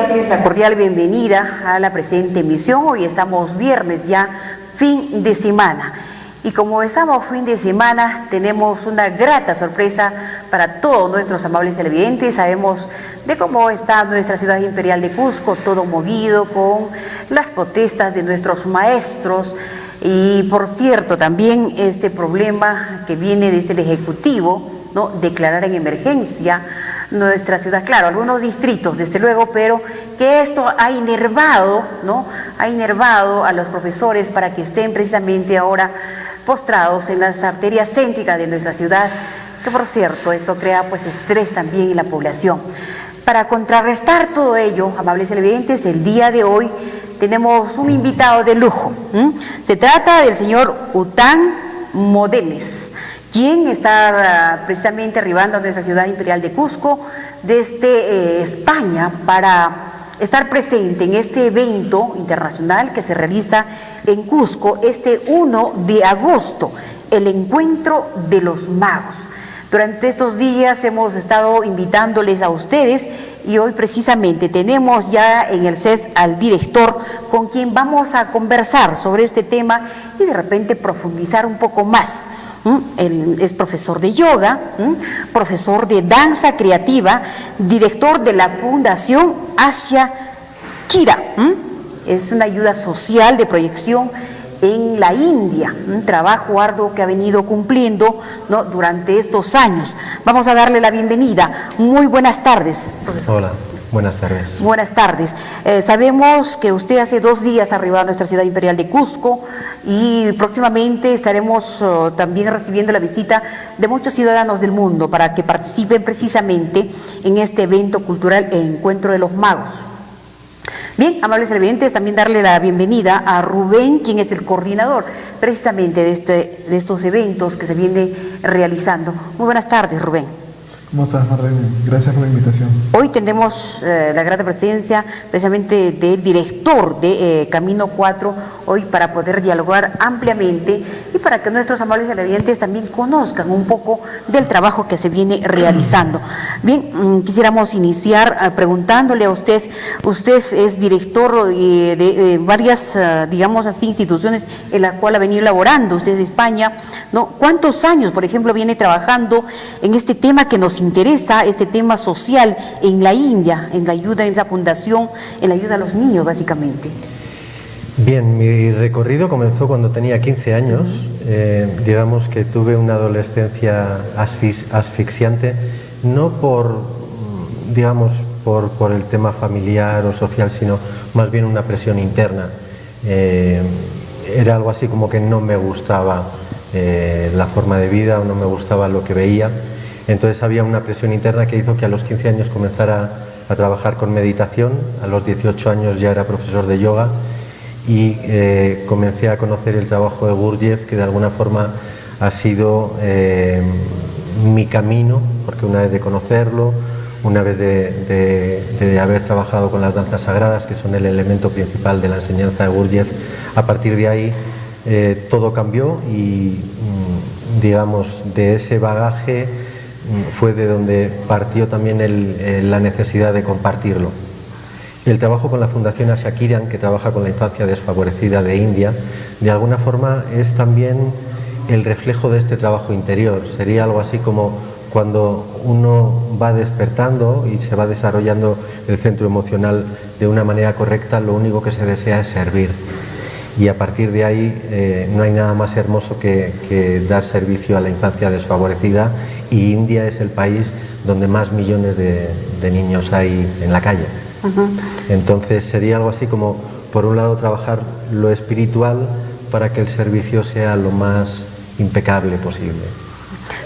darles la cordial bienvenida a la presente emisión. Hoy estamos viernes ya, fin de semana. Y como estamos fin de semana, tenemos una grata sorpresa para todos nuestros amables televidentes. Sabemos de cómo está nuestra ciudad imperial de Cusco, todo movido con las protestas de nuestros maestros. Y por cierto, también este problema que viene desde el Ejecutivo, ¿no?, declarar en emergencia nuestra ciudad, claro, algunos distritos desde luego, pero que esto ha inervado, ¿no?, ha inervado a los profesores para que estén precisamente ahora postrados en las arterias céntricas de nuestra ciudad, que por cierto esto crea pues estrés también en la población. Para contrarrestar todo ello, amables televidentes, el día de hoy tenemos un invitado de lujo. Se trata del señor Után Modenes, quien está precisamente arribando a nuestra ciudad imperial de Cusco desde España para estar presente en este evento internacional que se realiza en Cusco este 1 de agosto, el Encuentro de los Magos. Durante estos días hemos estado invitándoles a ustedes y hoy precisamente tenemos ya en el set al director con quien vamos a conversar sobre este tema y de repente profundizar un poco más. Él es profesor de yoga, profesor de danza creativa, director de la Fundación Asia Kira. Es una ayuda social de proyección en la India, un trabajo arduo que ha venido cumpliendo, ¿no?, durante estos años. Vamos a darle la bienvenida. Muy buenas tardes, profesor. Hola, buenas tardes. Buenas tardes. Sabemos que usted hace 2 días arribó a nuestra ciudad imperial de Cusco y próximamente estaremos también recibiendo la visita de muchos ciudadanos del mundo para que participen precisamente en este evento cultural, el Encuentro de los Magos. Bien, amables televidentes, también darle la bienvenida a Rubén, quien es el coordinador precisamente de estos eventos que se viene realizando. Muy buenas tardes, Rubén. ¿Cómo estás, Marlene? Gracias por la invitación. Hoy tenemos la grata presencia precisamente del director de Camino 4, hoy para poder dialogar ampliamente y para que nuestros amables televidentes también conozcan un poco del trabajo que se viene realizando. Bien, quisiéramos iniciar preguntándole a usted. Usted es director de varias, digamos así, instituciones en las cuales ha venido elaborando. Usted es de España, ¿no? ¿Cuántos años, por ejemplo, viene trabajando en este tema que nos interesa, este tema social en la India, en la ayuda, en esa fundación, en la ayuda a los niños, básicamente? Bien, mi recorrido comenzó cuando tenía 15 años. Digamos que tuve una adolescencia asfixiante, no por, digamos, por el tema familiar o social, sino más bien una presión interna. Era algo así como que no me gustaba la forma de vida o no me gustaba lo que veía. Entonces había una presión interna que hizo que a los 15 años comenzara a trabajar con meditación. A los 18 años ya era profesor de yoga y comencé a conocer el trabajo de Gurdjieff, que de alguna forma ha sido mi camino, porque una vez de conocerlo, una vez de haber trabajado con las danzas sagradas, que son el elemento principal de la enseñanza de Gurdjieff, a partir de ahí todo cambió y digamos de ese bagaje fue de donde partió también la necesidad de compartirlo. El trabajo con la Fundación Asia Kira, que trabaja con la infancia desfavorecida de India, de alguna forma es también el reflejo de este trabajo interior. Sería algo así como cuando uno va despertando y se va desarrollando el centro emocional de una manera correcta, lo único que se desea es servir. Y a partir de ahí no hay nada más hermoso que dar servicio a la infancia desfavorecida, y India es el país donde más millones de niños hay en la calle. Entonces sería algo así como, por un lado, trabajar lo espiritual para que el servicio sea lo más impecable posible.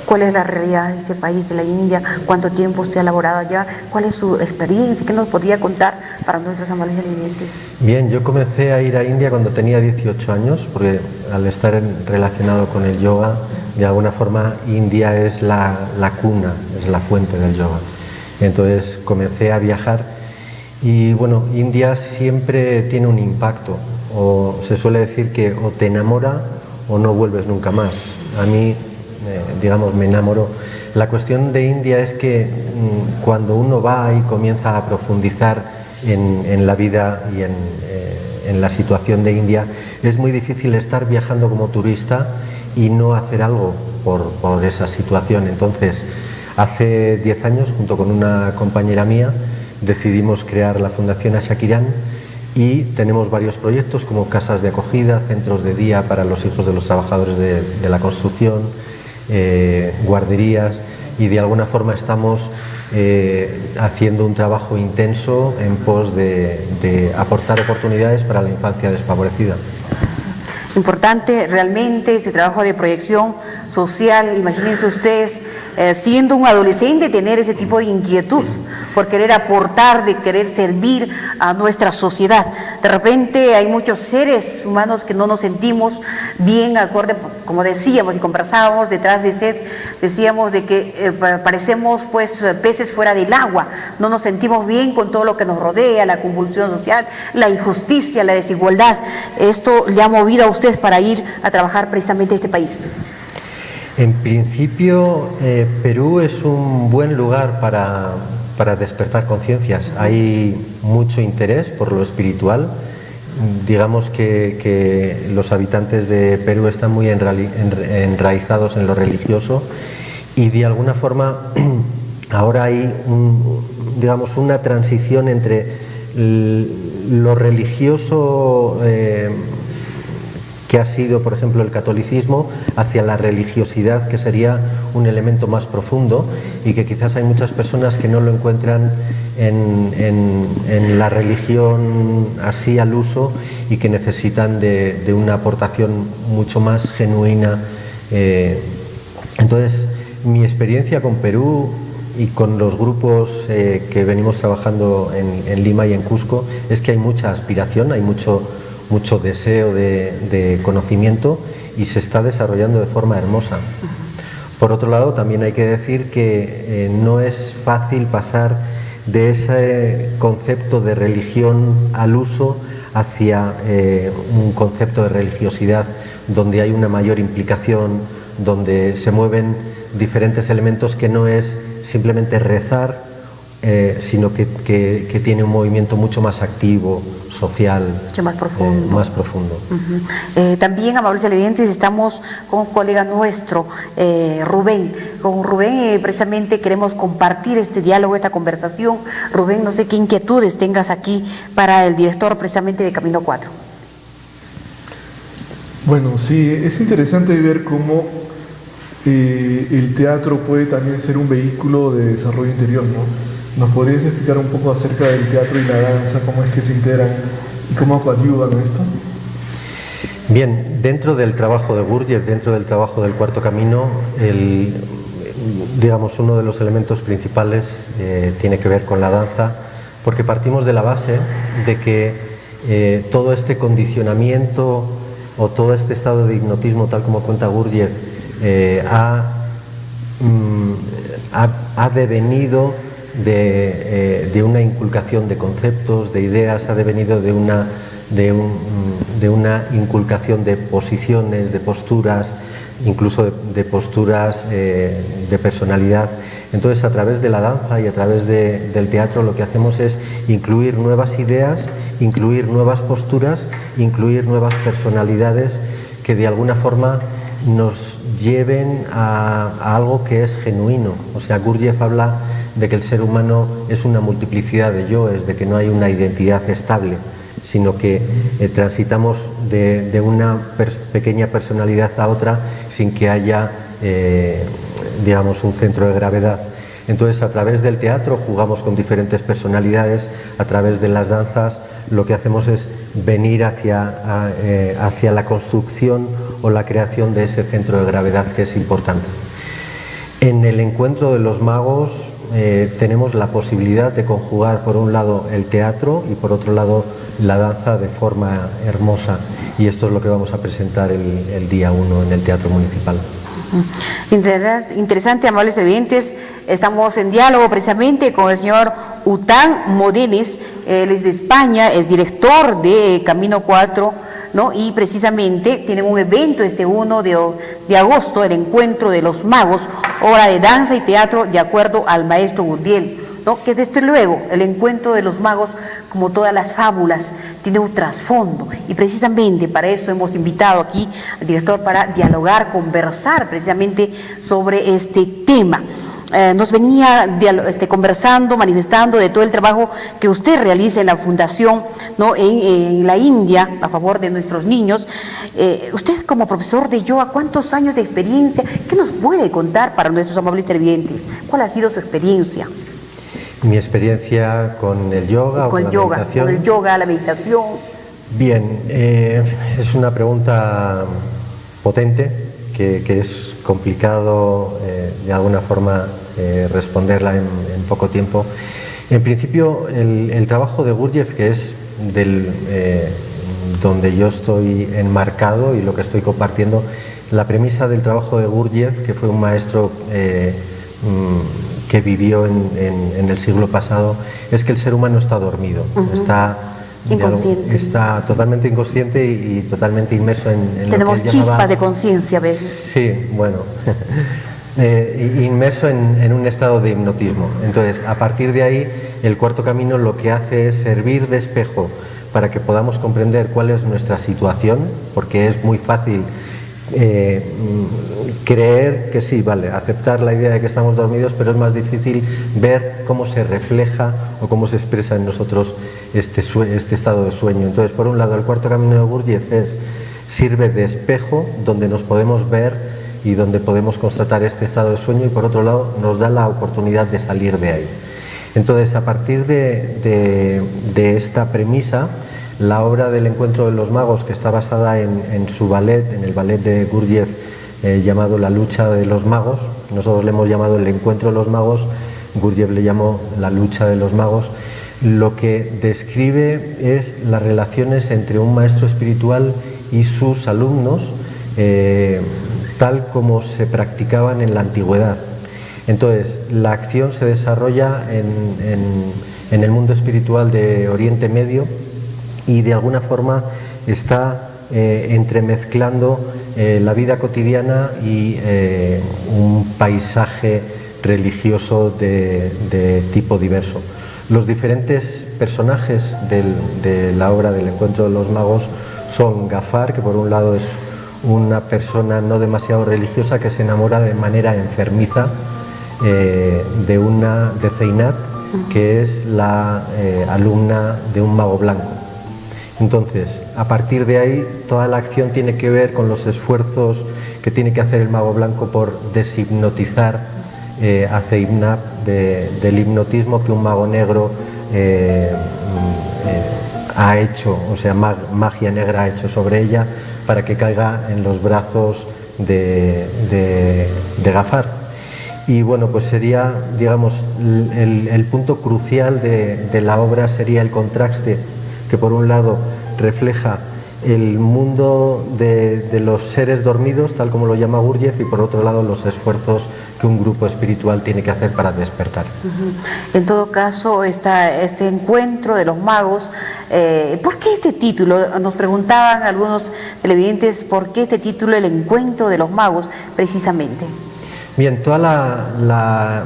¿Cuál es la realidad de este país, de la India? ¿Cuánto tiempo usted ha laborado allá? ¿Cuál es su experiencia? ¿Qué nos podría contar para nuestros amables televidentes? Bien, yo comencé a ir a India cuando tenía 18 años, porque al estar relacionado con el yoga, de alguna forma India es la cuna, es la fuente del yoga. Entonces comencé a viajar y bueno, India siempre tiene un impacto, o se suele decir que o te enamora o no vuelves nunca más. A mí digamos, me enamoró. La cuestión de India es que cuando uno va y comienza a profundizar en la vida y en la situación de India, es muy difícil estar viajando como turista y no hacer algo por esa situación. Entonces, hace 10 años, junto con una compañera mía, decidimos crear la Fundación Asha Kiran y tenemos varios proyectos como casas de acogida, centros de día para los hijos de los trabajadores de la construcción, guarderías, y de alguna forma estamos haciendo un trabajo intenso en pos de aportar oportunidades para la infancia desfavorecida. Importante realmente este trabajo de proyección social. Imagínense ustedes, siendo un adolescente, tener ese tipo de inquietud por querer aportar, de querer servir a nuestra sociedad. De repente hay muchos seres humanos que no nos sentimos bien acorde, como decíamos y conversábamos detrás de SED, decíamos de que parecemos pues peces fuera del agua, no nos sentimos bien con todo lo que nos rodea, la convulsión social, la injusticia, la desigualdad. Esto le ha movido a ustedes para ir a trabajar precisamente a este país. En principio, Perú es un buen lugar para despertar conciencias. Hay mucho interés por lo espiritual. Digamos que los habitantes de Perú están muy enraizados en lo religioso y de alguna forma ahora hay una transición entre lo religioso que ha sido, por ejemplo, el catolicismo, hacia la religiosidad, que sería un elemento más profundo, y que quizás hay muchas personas que no lo encuentran en la religión así al uso y que necesitan de una aportación mucho más genuina. Entonces, mi experiencia con Perú y con los grupos que venimos trabajando en Lima y en Cusco es que hay mucha aspiración, hay mucho deseo de conocimiento y se está desarrollando de forma hermosa. Por otro lado, también hay que decir que no es fácil pasar de ese concepto de religión al uso hacia un concepto de religiosidad donde hay una mayor implicación, donde se mueven diferentes elementos, que no es simplemente rezar, sino que tiene un movimiento mucho más activo, social, mucho más profundo. También, amables televidentes, estamos con un colega nuestro, Rubén. Con Rubén precisamente queremos compartir este diálogo, esta conversación. Rubén, no sé qué inquietudes tengas aquí para el director precisamente de Camino 4. Bueno, sí, es interesante ver cómo el teatro puede también ser un vehículo de desarrollo interior, ¿no? ¿Nos podrías explicar un poco acerca del teatro y la danza, cómo es que se integran y cómo ayudan a esto? Bien, dentro del trabajo de Gurdjieff, dentro del trabajo del Cuarto Camino, uno de los elementos principales tiene que ver con la danza, porque partimos de la base de que todo este condicionamiento o todo este estado de hipnotismo, tal como cuenta Gurdjieff, ha devenido de una inculcación de conceptos, de ideas, ha devenido de una inculcación de posiciones, de posturas, incluso de posturas de personalidad. Entonces, a través de la danza y a través del teatro, lo que hacemos es incluir nuevas ideas, incluir nuevas posturas, incluir nuevas personalidades que de alguna forma nos lleven a algo que es genuino. O sea, Gurdjieff habla de que el ser humano es una multiplicidad de yoes, de que no hay una identidad estable, sino que transitamos de una pequeña personalidad a otra sin que haya, un centro de gravedad. Entonces, a través del teatro jugamos con diferentes personalidades, a través de las danzas lo que hacemos es venir hacia la construcción o la creación de ese centro de gravedad que es importante. En el encuentro de los magos tenemos la posibilidad de conjugar por un lado el teatro y por otro lado la danza de forma hermosa, y esto es lo que vamos a presentar el día 1 en el Teatro Municipal. Interesante, amables televidentes. Estamos en diálogo precisamente con el señor Után Modenes. Él es de España, es director de Camino 4, ¿no? Y precisamente tienen un evento este 1 de agosto, el Encuentro de los Magos, obra de danza y teatro de acuerdo al maestro Gurdjieff. ¿no? Que desde luego el encuentro de los magos, como todas las fábulas, tiene un trasfondo, y precisamente para eso hemos invitado aquí al director para dialogar, conversar precisamente sobre este tema. Nos venía conversando, manifestando de todo el trabajo que usted realiza en la fundación, ¿no? en la India a favor de nuestros niños. Usted como profesor de yoga, ¿cuántos años de experiencia? ¿Qué nos puede contar para nuestros amables televidentes? ¿Cuál ha sido su experiencia? Mi experiencia con el yoga con o el yoga, meditación. con el yoga, la meditación. Bien, es una pregunta potente que es complicado de alguna forma responderla en poco tiempo. En principio, el trabajo de Gurdjieff, que es donde yo estoy enmarcado y lo que estoy compartiendo, la premisa del trabajo de Gurdjieff, que fue un maestro que vivió en el siglo pasado, es que el ser humano está dormido, está totalmente inconsciente y totalmente inmerso en Tenemos lo que él llamaba, chispas de conciencia a veces. Sí, bueno, inmerso en un estado de hipnotismo. Entonces, a partir de ahí, el cuarto camino lo que hace es servir de espejo para que podamos comprender cuál es nuestra situación, porque es muy fácil creer que sí, vale, aceptar la idea de que estamos dormidos, pero es más difícil ver cómo se refleja o cómo se expresa en nosotros este estado de sueño. Entonces, por un lado, el cuarto camino de Gurdjieff sirve de espejo donde nos podemos ver y donde podemos constatar este estado de sueño, y por otro lado nos da la oportunidad de salir de ahí. Entonces, a partir de esta premisa, la obra del Encuentro de los Magos, que está basada en su ballet, en el ballet de Gurdjieff llamado La lucha de los magos, nosotros le hemos llamado El Encuentro de los Magos, Gurdjieff le llamó La lucha de los magos, lo que describe es las relaciones entre un maestro espiritual y sus alumnos, tal como se practicaban en la antigüedad. Entonces, la acción se desarrolla en el mundo espiritual de Oriente Medio, y de alguna forma está entremezclando la vida cotidiana y un paisaje religioso de tipo diverso. Los diferentes personajes de la obra del Encuentro de los Magos son Gafar, que por un lado es una persona no demasiado religiosa que se enamora de manera enfermiza de Zeinat, que es la alumna de un mago blanco. Entonces, a partir de ahí, toda la acción tiene que ver con los esfuerzos que tiene que hacer el mago blanco por deshipnotizar a Zeinat del hipnotismo que un mago negro ha hecho, o sea, magia negra ha hecho sobre ella, para que caiga en los brazos de Gafar. Y bueno, pues sería, digamos, el punto crucial de la obra sería el contraste que por un lado refleja el mundo de los seres dormidos, tal como lo llama Gurdjieff, y por otro lado los esfuerzos que un grupo espiritual tiene que hacer para despertar. En todo caso, este encuentro de los magos, ¿por qué este título? Nos preguntaban algunos televidentes, ¿por qué este título, el encuentro de los magos, precisamente? Bien, toda la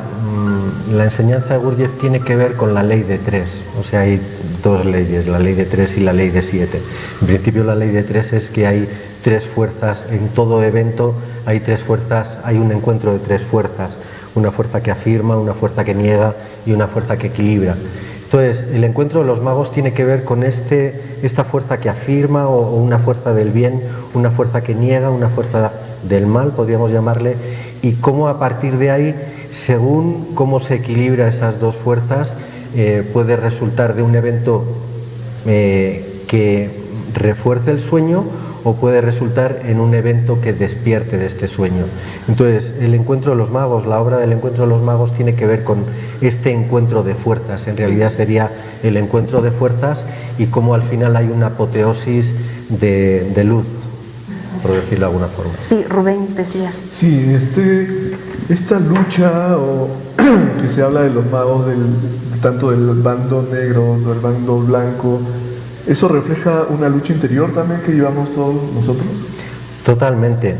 enseñanza de Gurdjieff tiene que ver con la ley de tres, o sea, hay dos leyes, la ley de tres y la ley de siete. En principio, la ley de tres es que hay tres fuerzas en todo evento, hay tres fuerzas, hay un encuentro de tres fuerzas, una fuerza que afirma, una fuerza que niega y una fuerza que equilibra. Entonces, el encuentro de los magos tiene que ver con esta fuerza que afirma, o una fuerza del bien, una fuerza que niega, una fuerza del mal, podríamos llamarle, y cómo a partir de ahí, según cómo se equilibra esas dos fuerzas, puede resultar de un evento que refuerce el sueño, o puede resultar en un evento que despierte de este sueño. Entonces, el encuentro de los magos, la obra del Encuentro de los Magos tiene que ver con este encuentro de fuerzas. En realidad sería el encuentro de fuerzas, y cómo al final hay una apoteosis de luz, por decirlo de alguna forma. Sí, Rubén, decías. Sí, esta lucha que se habla de los magos, tanto del bando negro, del bando blanco, ¿eso refleja una lucha interior también que llevamos todos nosotros? Totalmente.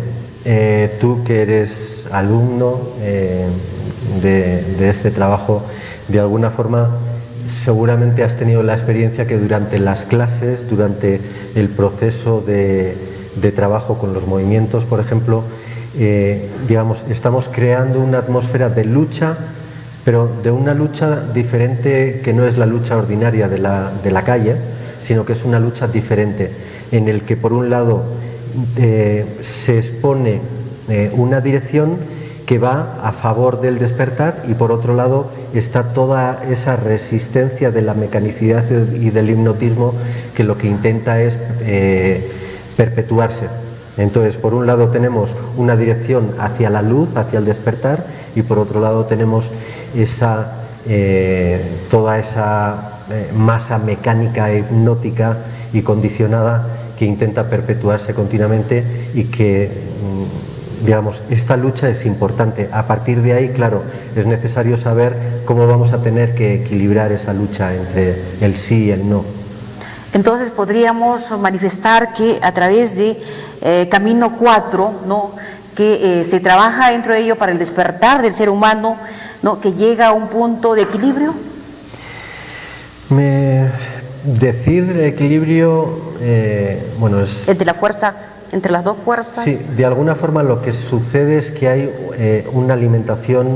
Tú que eres alumno de este trabajo, de alguna forma seguramente has tenido la experiencia que durante las clases, durante el proceso de trabajo con los movimientos, por ejemplo, digamos, estamos creando una atmósfera de lucha, pero de una lucha diferente, que no es la lucha ordinaria de la calle, sino que es una lucha diferente, en el que por un lado se expone una dirección que va a favor del despertar, y por otro lado está toda esa resistencia de la mecanicidad y del hipnotismo, que lo que intenta es perpetuarse. Entonces, por un lado tenemos una dirección hacia la luz, hacia el despertar, y por otro lado tenemos toda esa masa mecánica, hipnótica y condicionada que intenta perpetuarse continuamente, y que, digamos, esta lucha es importante. A partir de ahí, claro, es necesario saber cómo vamos a tener que equilibrar esa lucha entre el sí y el no. Entonces podríamos manifestar que a través de Camino 4, ¿no?, que se trabaja dentro de ello para el despertar del ser humano, ¿no?, que llega a un punto de equilibrio. Decir equilibrio, bueno, es... Entre la fuerza, entre las dos fuerzas. Sí, de alguna forma lo que sucede es que hay una alimentación,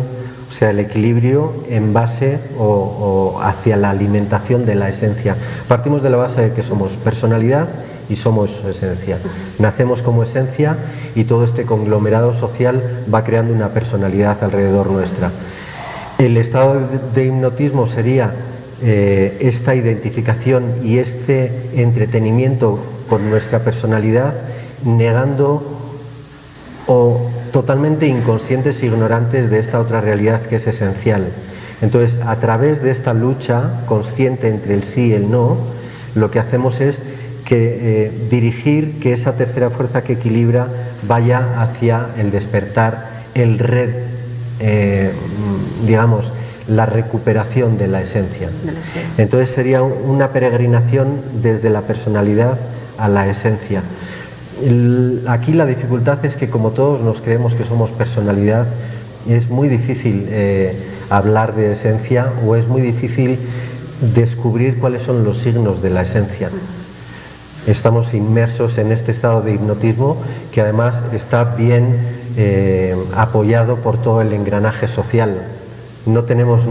o sea, el equilibrio en base o hacia la alimentación de la esencia. Partimos de la base de que somos personalidad y somos esencia. Nacemos como esencia y todo este conglomerado social va creando una personalidad alrededor nuestra. El estado de hipnotismo sería esta identificación y este entretenimiento con nuestra personalidad, negando o totalmente inconscientes e ignorantes de esta otra realidad que es esencial. Entonces, a través de esta lucha consciente entre el sí y el no, lo que hacemos es dirigir que esa tercera fuerza que equilibra vaya hacia el despertar, digamos, la recuperación de la esencia. Entonces sería una peregrinación desde la personalidad a la esencia. Aquí la dificultad es que, como todos nos creemos que somos personalidad, es muy difícil hablar de esencia, o es muy difícil descubrir cuáles son los signos de la esencia. Estamos inmersos en este estado de hipnotismo, que además está bien apoyado por todo el engranaje social. No tenemos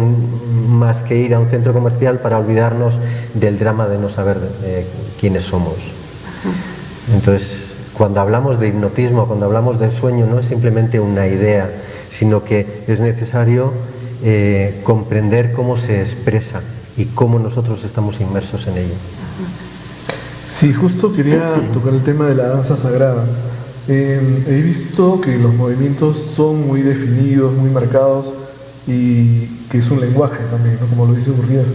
más que ir a un centro comercial para olvidarnos del drama de no saber quiénes somos. Entonces, cuando hablamos de hipnotismo, cuando hablamos del sueño, no es simplemente una idea, sino que es necesario comprender cómo se expresa y cómo nosotros estamos inmersos en ello. Sí, justo quería tocar el tema de la danza sagrada. He visto que los movimientos son muy definidos, muy marcados, y que es un lenguaje también, ¿no?, como lo dice Gurdjieff.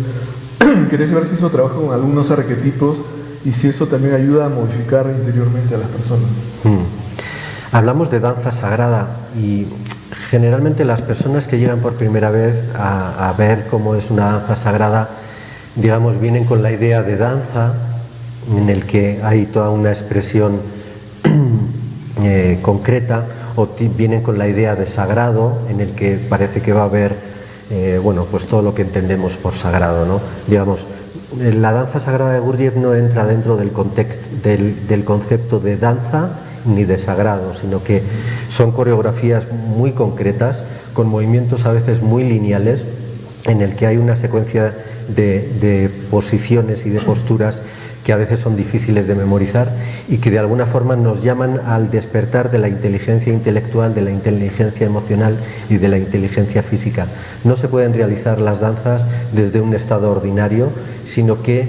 Quería saber si eso trabaja con algunos arquetipos y si eso también ayuda a modificar interiormente a las personas. Hablamos de danza sagrada, y generalmente las personas que llegan por primera vez a ver cómo es una danza sagrada, digamos, vienen con la idea de danza, en el que hay toda una expresión concreta, o vienen con la idea de sagrado, en el que parece que va a haber, bueno, pues todo lo que entendemos por sagrado, ¿no? Digamos, la danza sagrada de Gurdjieff no entra dentro del concepto de danza ni de sagrado, sino que son coreografías muy concretas, con movimientos a veces muy lineales, en el que hay una secuencia de posiciones y de posturas que a veces son difíciles de memorizar, y que de alguna forma nos llaman al despertar de la inteligencia intelectual, de la inteligencia emocional y de la inteligencia física. No se pueden realizar las danzas desde un estado ordinario, sino que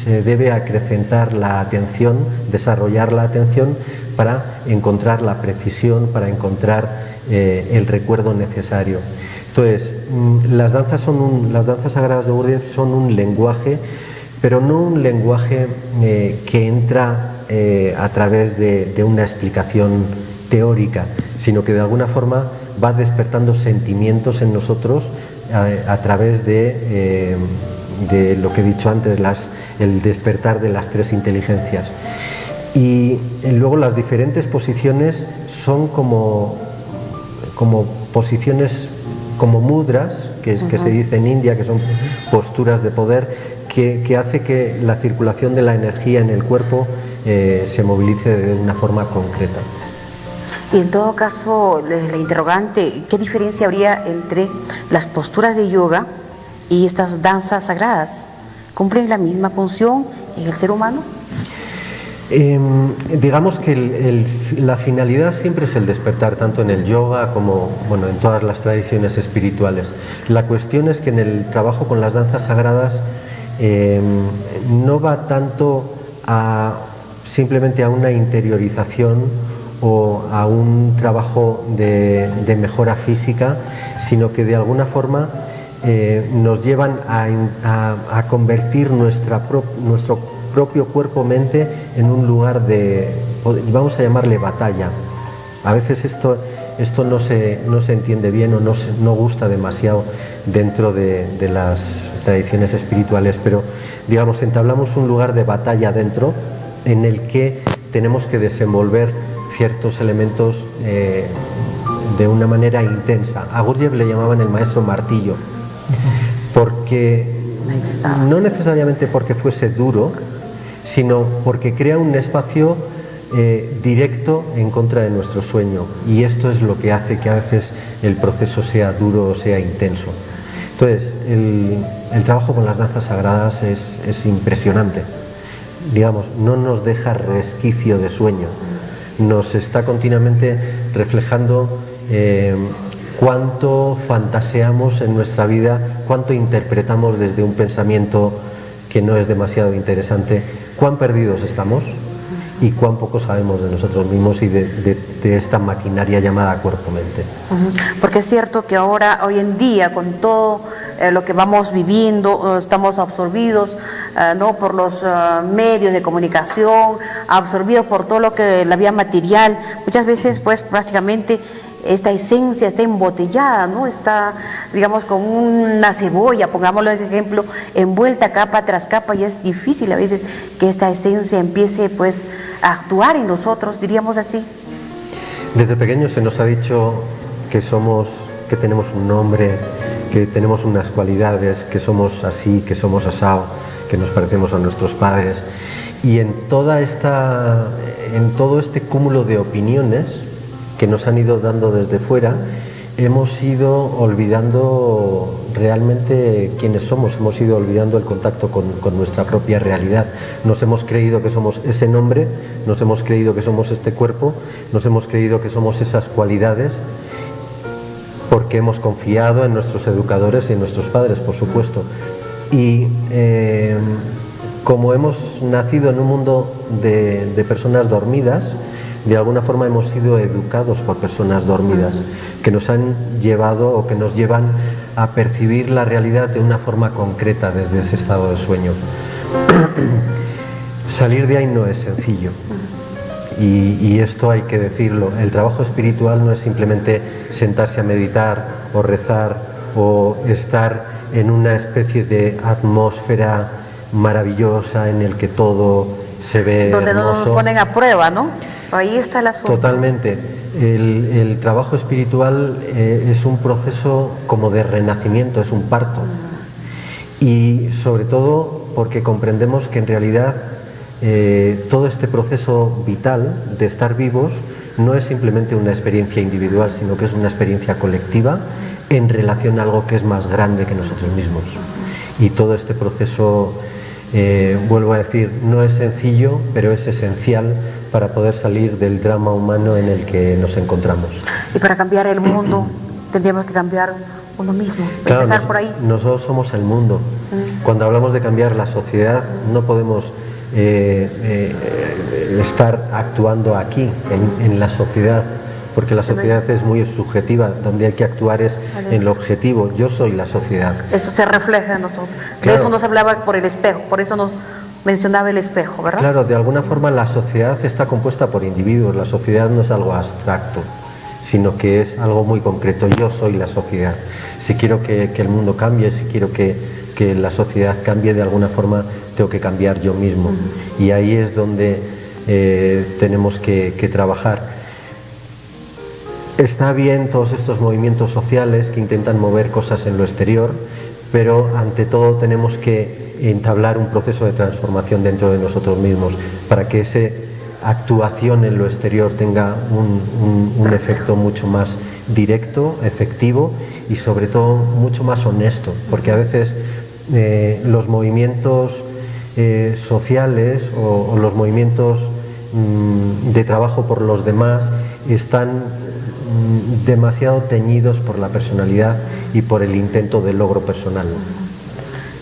se debe acrecentar la atención, desarrollar la atención para encontrar la precisión, para encontrar el recuerdo necesario. Entonces, las danzas sagradas de Gurdjieff son un lenguaje, pero no un lenguaje que entra a través de una explicación teórica, sino que de alguna forma va despertando sentimientos en nosotros a través de lo que he dicho antes, el despertar de las tres inteligencias. Y luego las diferentes posiciones son como posiciones, como mudras, que se dice en India, que son posturas de poder, que hace que la circulación de la energía en el cuerpo se movilice de una forma concreta. Y en todo caso, la interrogante, ¿qué diferencia habría entre las posturas de yoga y estas danzas sagradas? ¿Cumplen la misma función en el ser humano? Digamos que la finalidad siempre es el despertar, tanto en el yoga como en todas las tradiciones espirituales. La cuestión es que en el trabajo con las danzas sagradas no va tanto simplemente a una interiorización o a un trabajo de mejora física, sino que de alguna forma nos llevan a convertir nuestro propio cuerpo-mente en un lugar vamos a llamarle batalla. A veces esto no se entiende bien o no gusta demasiado dentro de las tradiciones espirituales, pero digamos, entablamos un lugar de batalla dentro en el que tenemos que desenvolver ciertos elementos de una manera intensa. A Gurdjieff le llamaban el maestro martillo, porque no necesariamente porque fuese duro, sino porque crea un espacio directo en contra de nuestro sueño, y esto es lo que hace que a veces el proceso sea duro o sea intenso. Entonces, el trabajo con las danzas sagradas es impresionante. Digamos, no nos deja resquicio de sueño, nos está continuamente reflejando cuánto fantaseamos en nuestra vida, cuánto interpretamos desde un pensamiento que no es demasiado interesante, cuán perdidos estamos y cuán poco sabemos de nosotros mismos y de esta maquinaria llamada cuerpo-mente. Porque es cierto que hoy en día, con todo lo que vamos viviendo, estamos absorbidos ¿no? por los medios de comunicación, absorbidos por todo lo que la vía material. Muchas veces, pues, prácticamente esta esencia está embotellada, ¿no? Está, digamos, como una cebolla, pongámoslo de ejemplo, envuelta capa tras capa, y es difícil a veces que esta esencia empiece, pues, a actuar en nosotros, diríamos así. Desde pequeños se nos ha dicho que tenemos un nombre, que tenemos unas cualidades, que somos así, que somos asao, que nos parecemos a nuestros padres, y en todo este cúmulo de opiniones que nos han ido dando desde fuera, hemos ido olvidando realmente quiénes somos, hemos ido olvidando el contacto con nuestra propia realidad. Nos hemos creído que somos ese nombre, nos hemos creído que somos este cuerpo, nos hemos creído que somos esas cualidades, porque hemos confiado en nuestros educadores y en nuestros padres, por supuesto. Y como hemos nacido en un mundo de personas dormidas, de alguna forma hemos sido educados por personas dormidas que nos han llevado o que nos llevan a percibir la realidad de una forma concreta desde ese estado de sueño. Salir de ahí no es sencillo, y esto hay que decirlo. El trabajo espiritual no es simplemente sentarse a meditar o rezar o estar en una especie de atmósfera maravillosa en el que todo se ve donde hermoso. no nos ponen a prueba, ¿no? Ahí está el asunto. Totalmente. El trabajo espiritual es un proceso como de renacimiento, es un parto. Y sobre todo porque comprendemos que en realidad todo este proceso vital de estar vivos no es simplemente una experiencia individual, sino que es una experiencia colectiva en relación a algo que es más grande que nosotros mismos. Y todo este proceso, vuelvo a decir, no es sencillo, pero es esencial para poder salir del drama humano en el que nos encontramos. Y para cambiar el mundo tendríamos que cambiar uno mismo, claro, empezar por ahí. Nosotros somos el mundo. Cuando hablamos de cambiar la sociedad, no podemos estar actuando aquí, en la sociedad, porque la sociedad es muy subjetiva. Donde hay que actuar es en lo objetivo. Yo soy la sociedad. Eso se refleja en nosotros. Claro. De eso nos hablaba por el espejo, por eso nos mencionaba el espejo, ¿verdad? Claro, de alguna forma la sociedad está compuesta por individuos. La sociedad no es algo abstracto, sino que es algo muy concreto. Yo soy la sociedad. Si quiero que el mundo cambie, si quiero que la sociedad cambie, de alguna forma tengo que cambiar yo mismo. Y ahí es donde tenemos que trabajar. Está bien todos estos movimientos sociales que intentan mover cosas en lo exterior, pero ante todo tenemos que entablar un proceso de transformación dentro de nosotros mismos para que esa actuación en lo exterior tenga un efecto mucho más directo, efectivo y sobre todo mucho más honesto, porque a veces los movimientos sociales o los movimientos de trabajo por los demás están demasiado teñidos por la personalidad y por el intento de logro personal.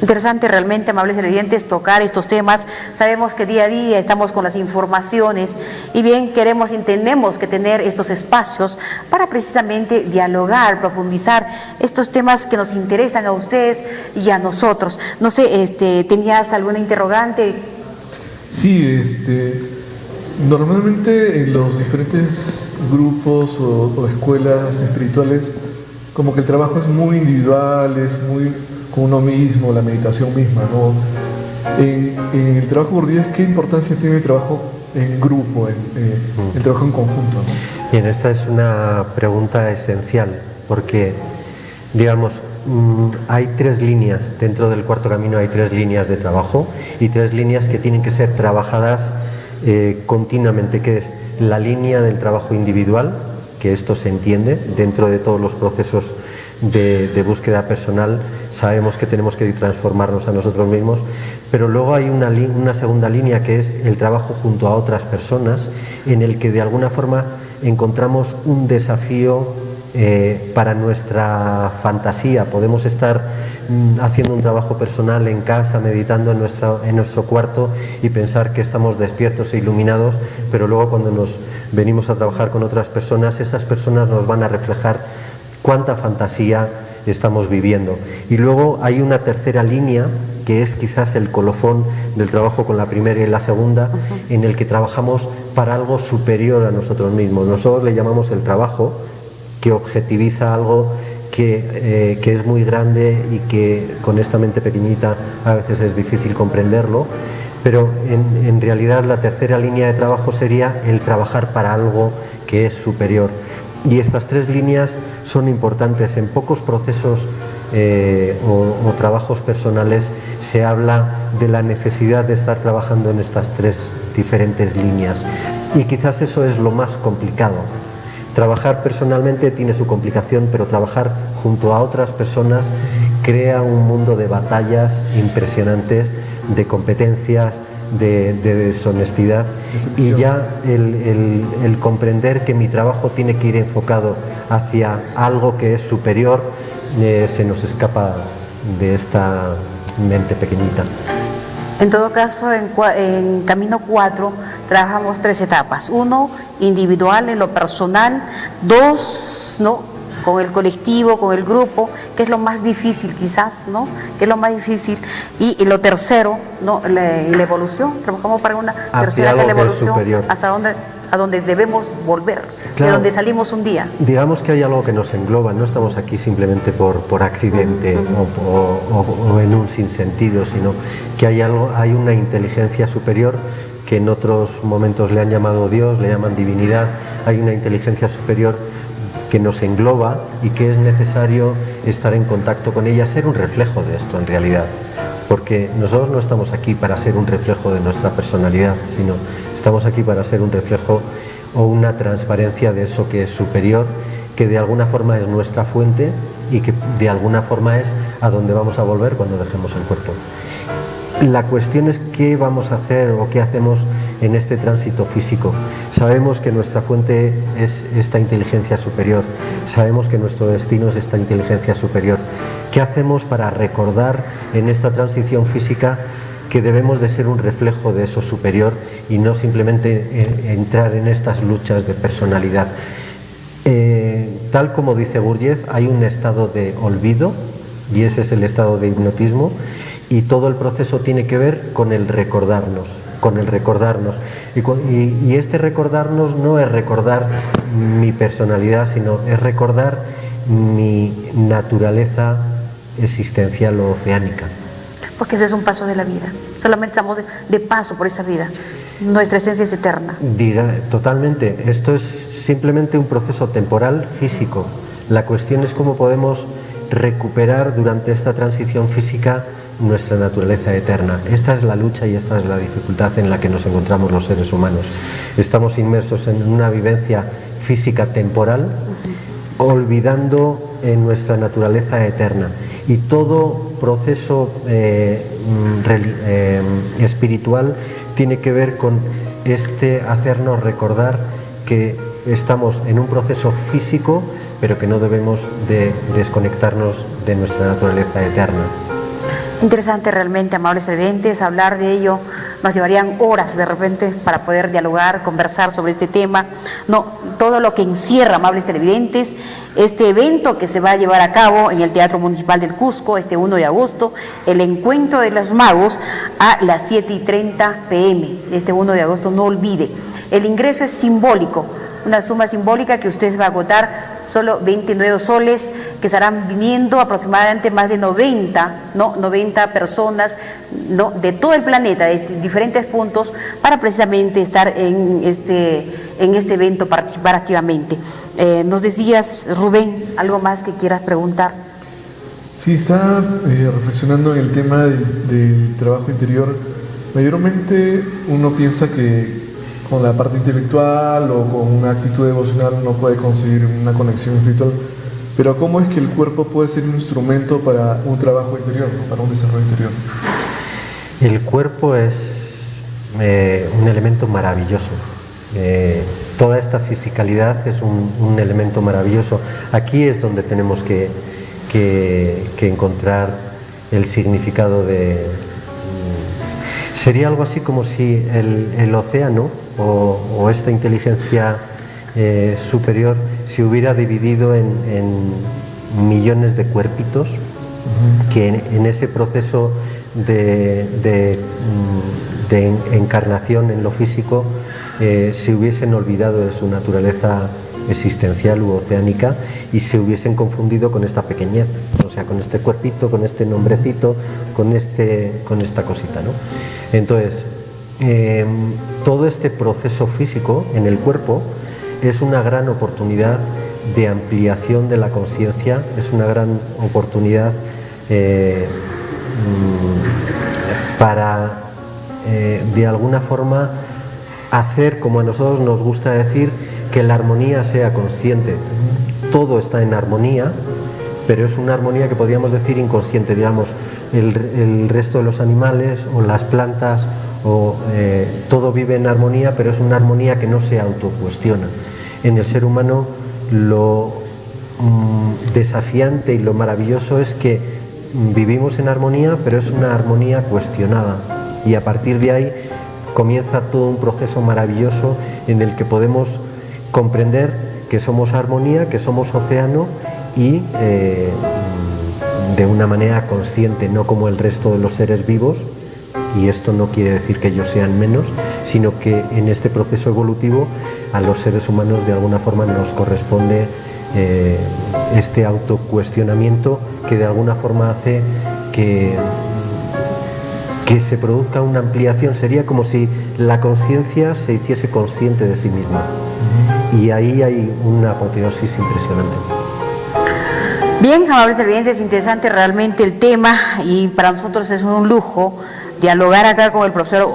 Interesante realmente, amables televidentes, tocar estos temas. Sabemos que día a día estamos con las informaciones y bien queremos y tenemos que tener estos espacios para precisamente dialogar, profundizar estos temas que nos interesan a ustedes y a nosotros. No sé, ¿tenías alguna interrogante? Sí, normalmente en los diferentes grupos o escuelas espirituales, como que el trabajo es muy individual, es muy con uno mismo, la meditación misma, ¿no? En el trabajo Gurdjieff, ¿qué importancia tiene el trabajo en grupo, el trabajo en conjunto, ¿no? Bien, esta es una pregunta esencial, porque, digamos, hay tres líneas, dentro del cuarto camino hay tres líneas de trabajo y tres líneas que tienen que ser trabajadas continuamente, que es la línea del trabajo individual, que esto se entiende dentro de todos los procesos de búsqueda personal. Sabemos que tenemos que transformarnos a nosotros mismos, pero luego hay una segunda línea que es el trabajo junto a otras personas, en el que de alguna forma encontramos un desafío para nuestra fantasía. Podemos estar haciendo un trabajo personal en casa, meditando en nuestro cuarto y pensar que estamos despiertos e iluminados, pero luego cuando nos venimos a trabajar con otras personas, esas personas nos van a reflejar cuánta fantasía estamos viviendo. Y luego hay una tercera línea, que es quizás el colofón del trabajo con la primera y la segunda, en el que trabajamos para algo superior a nosotros mismos. Nosotros le llamamos el trabajo, que objetiviza algo que es muy grande y que con esta mente pequeñita a veces es difícil comprenderlo, pero en realidad la tercera línea de trabajo sería el trabajar para algo que es superior. Y estas tres líneas son importantes. En pocos procesos o trabajos personales se habla de la necesidad de estar trabajando en estas tres diferentes líneas, y quizás eso es lo más complicado. Trabajar personalmente tiene su complicación, pero trabajar junto a otras personas crea un mundo de batallas impresionantes, de competencias, de deshonestidad, y ya el comprender que mi trabajo tiene que ir enfocado hacia algo que es superior se nos escapa de esta mente pequeñita. En todo caso, en Camino 4 trabajamos tres etapas. 1, individual, en lo personal. 2, ¿no?, con el colectivo, con el grupo, que es lo más difícil quizás, ¿no?, que es lo más difícil. Y lo tercero, ¿no?, la evolución. Trabajamos para una tercera, que es la evolución, a donde debemos volver, claro, de donde salimos un día. Digamos que hay algo que nos engloba, no estamos aquí simplemente por accidente o en un sinsentido, sino que hay una inteligencia superior, que en otros momentos le han llamado Dios, le llaman divinidad. Hay una inteligencia superior que nos engloba y que es necesario estar en contacto con ella, ser un reflejo de esto en realidad, porque nosotros no estamos aquí para ser un reflejo de nuestra personalidad, sino estamos aquí para ser un reflejo o una transparencia de eso que es superior, que de alguna forma es nuestra fuente y que de alguna forma es a donde vamos a volver cuando dejemos el cuerpo. La cuestión es qué vamos a hacer o qué hacemos en este tránsito físico. Sabemos que nuestra fuente es esta inteligencia superior, sabemos que nuestro destino es esta inteligencia superior. ¿Qué hacemos para recordar en esta transición física que debemos de ser un reflejo de eso superior y no simplemente entrar en estas luchas de personalidad? Tal como dice Gurdjieff, hay un estado de olvido, y ese es el estado de hipnotismo, y todo el proceso tiene que ver con el recordarnos, y este recordarnos no es recordar mi personalidad, sino es recordar mi naturaleza existencial o oceánica. Porque ese es un paso de la vida, solamente estamos de paso por esa vida, nuestra esencia es eterna. Totalmente, esto es simplemente un proceso temporal físico. La cuestión es cómo podemos recuperar durante esta transición física nuestra naturaleza eterna. Esta es la lucha y esta es la dificultad en la que nos encontramos los seres humanos. Estamos inmersos en una vivencia física temporal, olvidando nuestra naturaleza eterna. Y todo proceso espiritual tiene que ver con hacernos recordar que estamos en un proceso físico, pero que no debemos de desconectarnos de nuestra naturaleza eterna. Interesante realmente, amables televidentes, hablar de ello nos llevarían horas de repente para poder dialogar, conversar sobre este tema. No, todo lo que encierra, amables televidentes, este evento que se va a llevar a cabo en el Teatro Municipal del Cusco este 1 de agosto, el Encuentro de los Magos a las 7:30 p.m. Este 1 de agosto, no olvide, el ingreso es simbólico. Una suma simbólica que usted va a agotar solo 29 soles, que estarán viniendo aproximadamente más de 90 personas de todo el planeta, de diferentes puntos, para precisamente estar en este evento, participar activamente. Nos decías, Rubén, algo más que quieras preguntar. Sí, estaba reflexionando en el tema del trabajo interior. Mayormente uno piensa que con la parte intelectual o con una actitud devocional uno puede conseguir una conexión espiritual, pero ¿cómo es que el cuerpo puede ser un instrumento para un trabajo interior, para un desarrollo interior? El cuerpo es un elemento maravilloso. Toda esta fisicalidad es un elemento maravilloso. Aquí es donde tenemos que encontrar el significado de... Sería algo así como si el océano o esta inteligencia superior se hubiera dividido en millones de cuerpitos que en ese proceso de encarnación en lo físico se hubiesen olvidado de su naturaleza existencial u oceánica y se hubiesen confundido con esta pequeñez, o sea, con este cuerpito, con este nombrecito, con esta cosita, ¿no? Entonces, todo este proceso físico en el cuerpo es una gran oportunidad de ampliación de la conciencia, es una gran oportunidad para, de alguna forma, hacer, como a nosotros nos gusta decir, que la armonía sea consciente. Todo está en armonía, pero es una armonía que podríamos decir inconsciente, digamos, el resto de los animales o las plantas todo vive en armonía, pero es una armonía que no se autocuestiona. En el ser humano lo desafiante y lo maravilloso es que vivimos en armonía, pero es una armonía cuestionada, y a partir de ahí comienza todo un proceso maravilloso en el que podemos comprender que somos armonía, que somos océano, y de una manera consciente, no como el resto de los seres vivos. Y esto no quiere decir que ellos sean menos, sino que en este proceso evolutivo a los seres humanos de alguna forma nos corresponde este autocuestionamiento que de alguna forma hace que se produzca una ampliación. Sería como si la conciencia se hiciese consciente de sí misma. Y ahí hay una apoteosis impresionante. Bien, amables televidentes, interesante realmente el tema, y para nosotros es un lujo dialogar acá con el profesor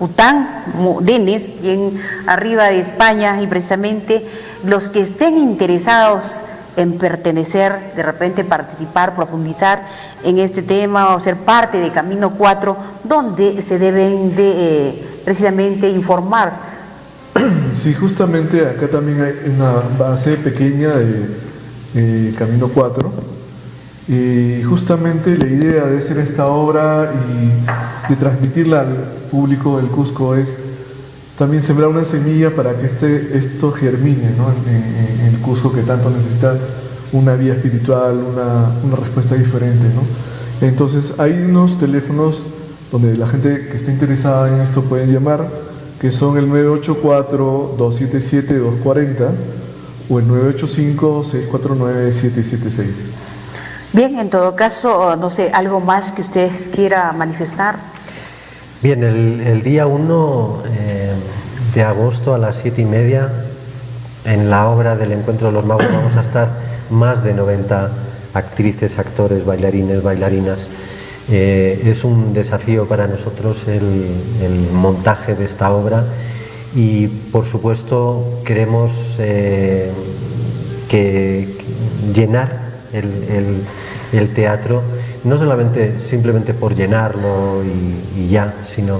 Után Denis, quien arriba de España, y precisamente los que estén interesados en pertenecer, de repente participar, profundizar en este tema o ser parte de Camino 4, donde se deben de precisamente informar. Sí, justamente acá también hay una base pequeña de Camino 4, y justamente la idea de hacer esta obra y de transmitirla al público del Cusco es también sembrar una semilla para que esto germine, ¿no? en el Cusco, que tanto necesita una vía espiritual, una respuesta diferente, ¿no? Entonces hay unos teléfonos donde la gente que esté interesada en esto pueden llamar, que son el 984-277-240 o el 985-649-776. Bien, en todo caso, no sé, algo más que usted quiera manifestar. Bien, el día 1 de agosto a las 7:30 en la obra del Encuentro de los Magos vamos a estar más de 90 actrices, actores, bailarines, bailarinas. Es un desafío para nosotros el montaje de esta obra y, por supuesto, queremos llenar el teatro, no solamente simplemente por llenarlo y ya, sino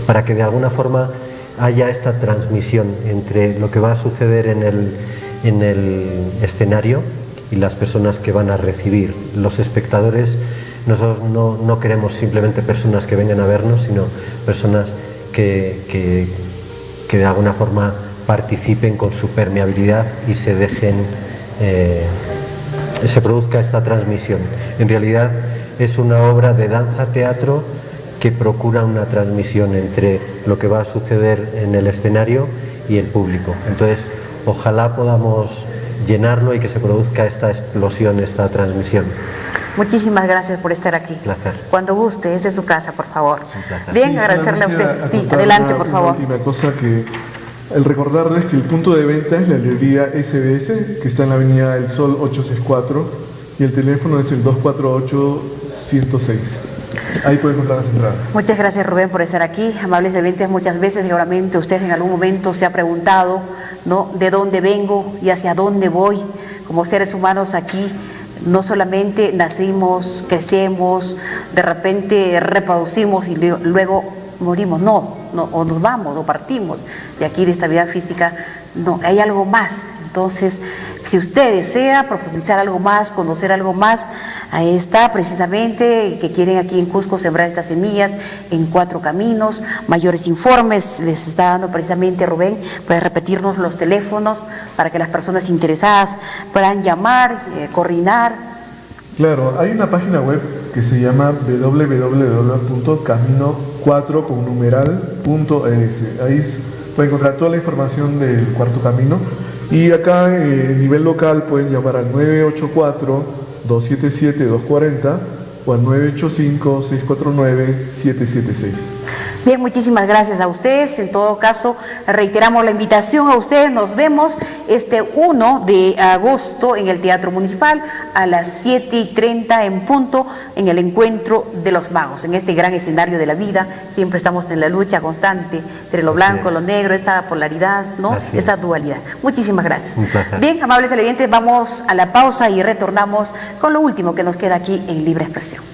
para que de alguna forma haya esta transmisión entre lo que va a suceder en el escenario y las personas que van a recibir. Los espectadores, nosotros no queremos simplemente personas que vengan a vernos, sino personas que de alguna forma participen con su permeabilidad y se produzca esta transmisión. En realidad es una obra de danza-teatro que procura una transmisión entre lo que va a suceder en el escenario y el público. Entonces, ojalá podamos llenarlo y que se produzca esta explosión, esta transmisión. Muchísimas gracias por estar aquí. Placer. Cuando guste, es de su casa, por favor. Bien, Sí, agradecerle a usted. Sí, acotar adelante, por una favor. última cosa, que el recordarles que el punto de venta es la librería SBS, que está en la avenida El Sol 864, y el teléfono es el 248-106. Ahí pueden encontrar las entradas. Muchas gracias, Rubén, por estar aquí. Amables oyentes, muchas veces seguramente usted en algún momento se ha preguntado, ¿no?, de dónde vengo y hacia dónde voy. Como seres humanos aquí no solamente nacimos, crecemos, de repente reproducimos y luego morimos, no, o nos vamos, o partimos de aquí, de esta vida física. No, hay algo más. Entonces, si usted desea profundizar algo más, conocer algo más, ahí está precisamente, que quieren aquí en Cusco sembrar estas semillas en 4 caminos. Mayores informes les está dando precisamente Rubén. Puede repetirnos los teléfonos para que las personas interesadas puedan llamar, coordinar. Claro, hay una página web que se llama www.camino4.es. Ahí pueden encontrar toda la información del cuarto camino. Y acá, a nivel local, pueden llamar al 984-277-240 o al 985-649-776. Bien, muchísimas gracias a ustedes. En todo caso, reiteramos la invitación a ustedes. Nos vemos este 1 de agosto en el Teatro Municipal a las 7:30 en punto, en el Encuentro de los Magos, en este gran escenario de la vida. Siempre estamos en la lucha constante entre lo blanco, lo negro, esta polaridad, ¿no?, esta dualidad. Muchísimas gracias. Bien, amables televidentes, vamos a la pausa y retornamos con lo último que nos queda aquí en Libre Expresión.